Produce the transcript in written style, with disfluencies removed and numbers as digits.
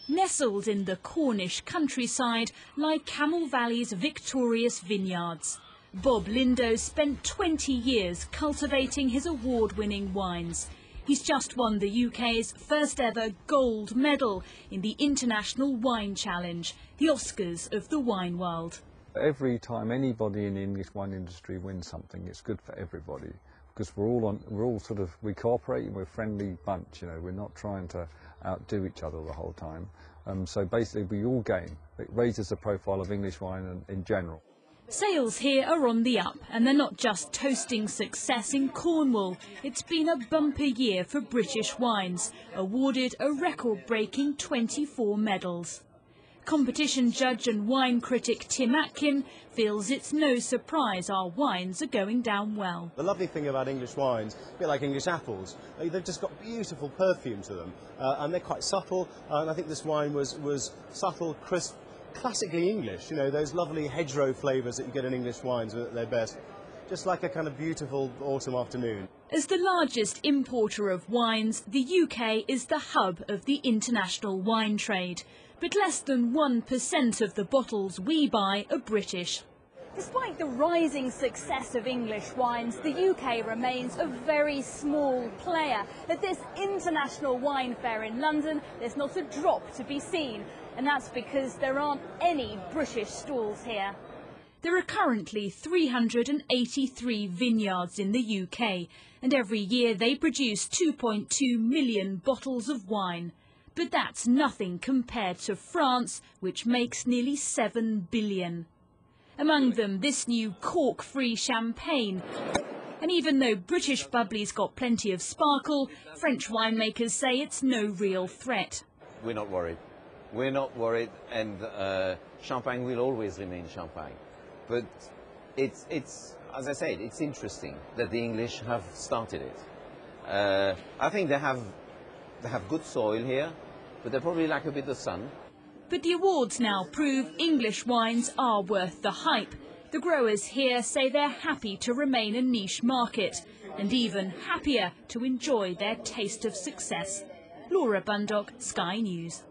Nestled in the Cornish countryside lie Camel Valley's victorious vineyards. Bob Lindo spent 20 years cultivating his award-winning wines. He's just won the UK's first ever gold medal in the International Wine Challenge, the Oscars of the wine world. Every time anybody in the English wine industry wins something, it's good for everybody, because we cooperate, we're a friendly bunch, you know, we're not trying to outdo each other the whole time. So basically we all gain. It raises the profile of English wine in general. Sales here are on the up, and they're not just toasting success in Cornwall. It's been a bumper year for British wines, awarded a record-breaking 24 medals. Competition judge and wine critic Tim Atkin feels it's no surprise our wines are going down well. The lovely thing about English wines, a bit like English apples, they've just got beautiful perfume to them, and they're quite subtle, and I think this wine was subtle, crisp, classically English, you know, those lovely hedgerow flavours that you get in English wines at their best. Just like a kind of beautiful autumn afternoon. As the largest importer of wines, the UK is the hub of the international wine trade. But less than 1% of the bottles we buy are British. Despite the rising success of English wines, the UK remains a very small player. At this international wine fair in London, there's not a drop to be seen. And that's because there aren't any British stalls here. There are currently 383 vineyards in the UK, and every year they produce 2.2 million bottles of wine. But that's nothing compared to France, which makes nearly 7 billion. Among them, this new cork-free champagne. And even though British bubbly's got plenty of sparkle, French winemakers say it's no real threat. We're not worried. We're not worried, and champagne will always remain champagne. But it's, as I said, it's interesting that the English have started it. I think they have good soil here, but they probably lack a bit of sun. But the awards now prove English wines are worth the hype. The growers here say they're happy to remain a niche market, and even happier to enjoy their taste of success. Laura Bundock, Sky News.